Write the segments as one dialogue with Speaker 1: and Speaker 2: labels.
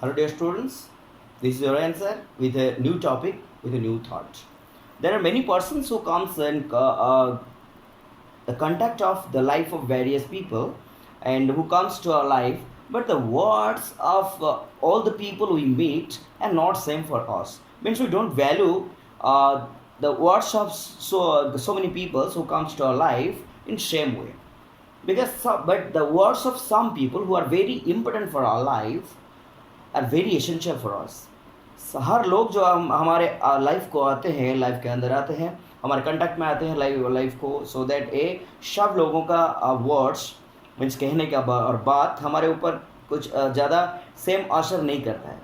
Speaker 1: Hello dear students, this is your answer with a new topic, with a new thought. There are many persons who comes in the contact of the life of various people and who comes to our life, but the words of all the people we meet are not same for us. Means we don't value the words of so many people who comes to our life in same way, because but the words of some people who are very important for our life are very essential for us. हर लोग जो हमारे life को आते हैं, life के अंदर आते हैं, हमारे कंटेक्ट में आते हैं लाइफ को, सो दैट ए सब लोगों का वर्ड्स मीन्स कहने का और बात हमारे ऊपर कुछ ज़्यादा सेम असर नहीं करता है.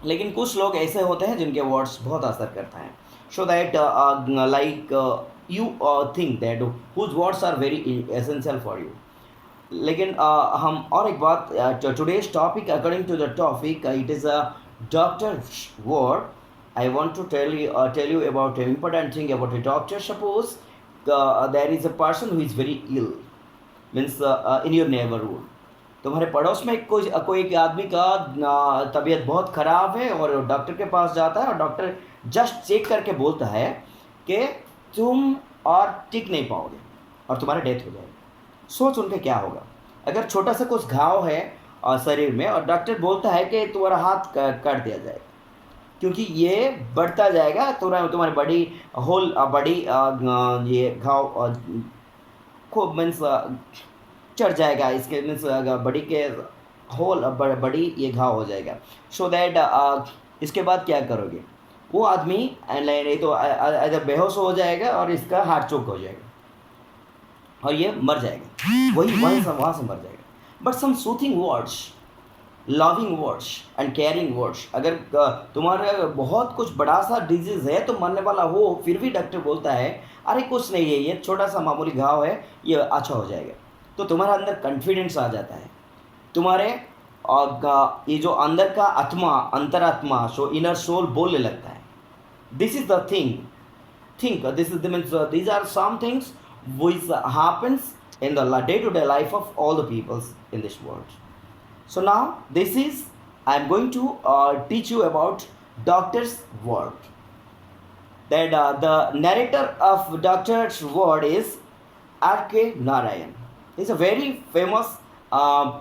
Speaker 1: लेकिन कुछ लोग ऐसे होते हैं जिनके वर्ड्स बहुत असर करता है. So that like you think that whose words are very essential for you. लेकिन हम और एक बात, today's topic according to the topic it is a doctor word. I want to tell you about an important thing about a doctor. Suppose there is a person who is very ill, means in your neighbourhood. तुम्हारे पड़ोस में कोई एक आदमी का तबीयत बहुत ख़राब है और डॉक्टर के पास जाता है और डॉक्टर जस्ट चेक करके बोलता है कि तुम और टिक नहीं पाओगे और तुम्हारा डेथ हो जाएगी. सोच उनके क्या होगा अगर छोटा सा कुछ घाव है शरीर में और डॉक्टर बोलता है कि तुम्हारा हाथ काट दिया जाएगा, क्योंकि ये बढ़ता जाएगा, तुम्हारी बड़ी होल बड़ी ये घाव खूब मीन्स चढ़ जाएगा, इसके मीन्स बड़ी के होल बड़ी ये घाव हो जाएगा. सो दैट इसके बाद क्या करोगे? वो आदमी नहीं तो इधर बेहोश हो जाएगा और इसका हार्ट चोक हो जाएगा और ये मर जाएगा, वहाँ से मर जाएगा. But some soothing words, loving words and caring words. अगर तुम्हारा बहुत कुछ बड़ा सा डिजीज़ है तो मरने वाला हो, फिर भी डॉक्टर बोलता है अरे कुछ नहीं है, ये छोटा सा मामूली घाव है, ये अच्छा हो जाएगा, तो तुम्हारे अंदर कॉन्फिडेंस आ जाता है. तुम्हारे ये जो अंदर का आत्मा, अंतरात्मा, सो इनर सोल बोलने लगता है. This is the think this is the means these are some things which happens in the day-to-day life of all the peoples in this world. So now this is I am going to teach you about doctor's word. That the narrator of doctor's word is R.K. Narayan. He is a very famous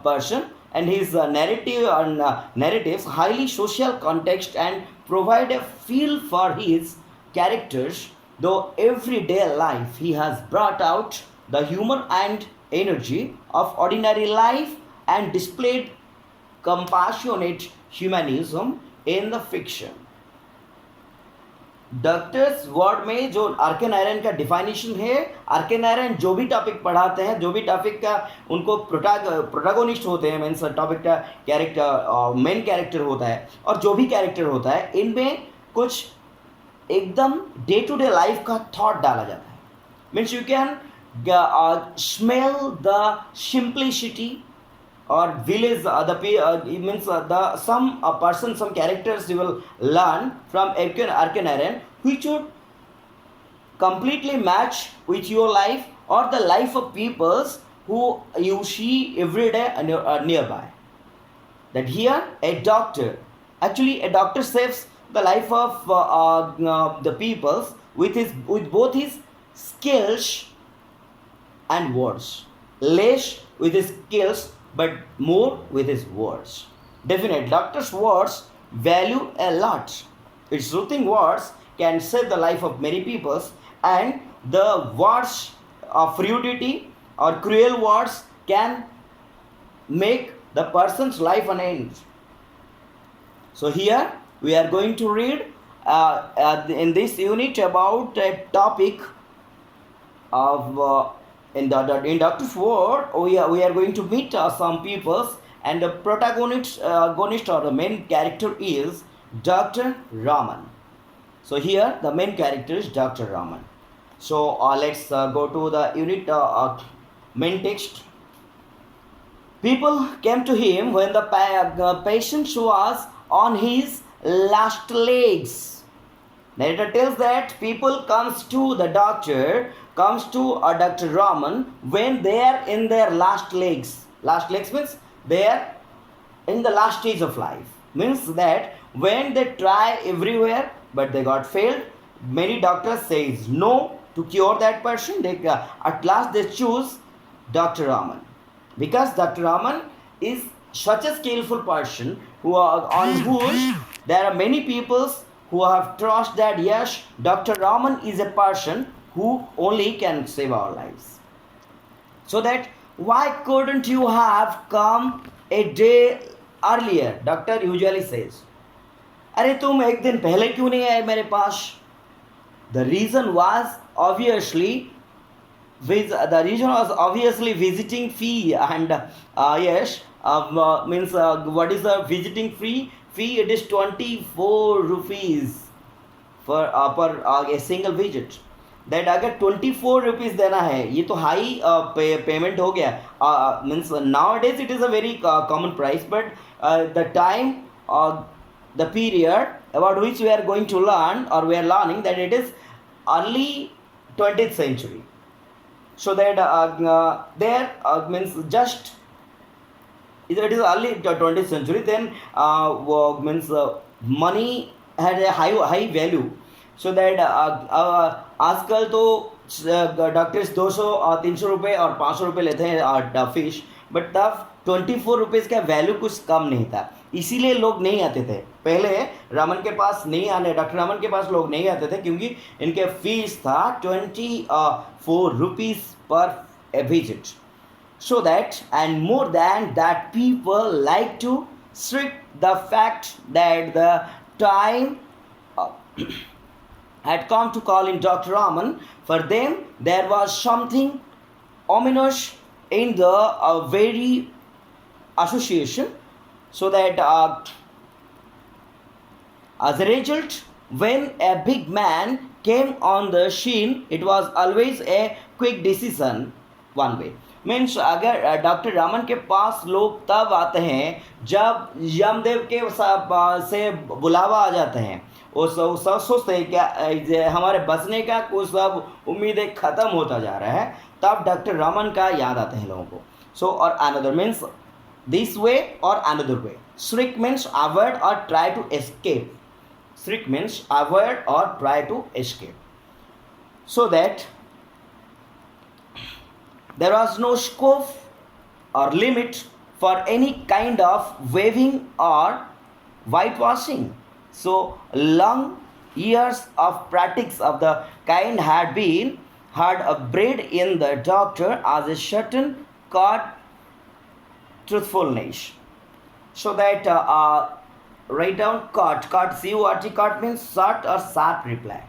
Speaker 1: person, and his narratives highly social context and provide a feel for his characters. Though everyday life he has brought out the humor and energy of ordinary life and displayed compassionate humanism in the fiction. Doctors word में जो are के नारायण का डिफाइनेशन है, are के नारायण जो भी topic पढ़ाते हैं, जो भी टॉपिक का उनको प्रोटैगोनिस्ट होते हैं, मीन्स टॉपिक का कैरेक्टर मेन कैरेक्टर होता है, और जो भी कैरेक्टर होता है इनमें कुछ एकदम डे टू डे लाइफ का थॉट डाला जाता है. Means you can smell the simplicity और village means some person, some characters you will learn from R.K. Narayan which would completely match with your life or the life of peoples who you see every day nearby. That here a doctor saves the life of the peoples with both his skills and words. Less with his skills but more with his words. Definitely, doctor's words value a lot. Its soothing words can save the life of many peoples, and the words of fruity or cruel words can make the person's life an end. So here we are going to read in this unit about a topic of in Doctor's word we are going to meet some peoples, and the protagonist or the main character is Dr. Raman. So here the main character is Dr. Raman. So let's go to the unit main text. People came to him when the patient was on his last legs. Narrator tells that people comes to Dr. Raman when they are in their last legs. Last legs means they are in the last stage of life. Means that when they try everywhere but they got failed, many doctors says no to cure that person. They at last they choose Dr. Raman, because Dr. Raman is such a skillful person who are on whose there are many peoples who have trust that yes, Dr. Raman is a person who only can save our lives. So that why couldn't you have come a day earlier? Doctor usually says, अरे तुम एक दिन पहले क्यों नहीं आए मेरे पास? The reason was obviously visiting fee, and yes, means what is the visiting fee? It is 24 rupees for per a single visit. That अगर 24 रुपीज़ देना है, ये तो हाई पेमेंट हो गया. Means now days it is a very common price, but the time the period about which we are going to learn, or we are learning, that it is early 20th century. So that there means just it is early 20th century, then means money had a high value. So that आजकल तो doctors 200-300 रुपये और 500 रुपये लेते हैं fish, but तब 24 rupees का value कुछ कम नहीं था, इसीलिए लोग नहीं आते थे. पहले रमन के पास नहीं आने, डॉक्टर रमन के पास लोग नहीं आते थे क्योंकि इनके फीस था 24 रुपीज़ पर visit. So that, and more than that, people like to strict the fact that the time had come to call in Dr. Raman. For them, there was something ominous in the very association. So that as a result, when a big man came on the scene, it was always a quick decision one way. Means अगर doctor Raman के पास लोग तब आते हैं जब यमदेव के से बुलावा आ जाते हैं. वो सब सोचते हैं क्या हमारे बचने का कुछ सब उम्मीदें ख़त्म होता जा रहा है, तब डॉक्टर रामन का याद आते हैं लोगों को. सो और अनदर मीन्स दिस वे और another way. strict means avoid or try to escape. Strict means avoid or try to escape. So that there was no scope or limit for any kind of waving or whitewashing. So long years of practice of the kind had bred in the doctor as a certain curt truthfulness. So that write down curt, C-U-R-T, curt means short or sharp reply.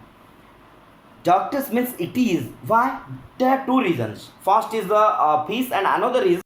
Speaker 1: Doctors means it is. Why? There are two reasons. First is the fees, and another is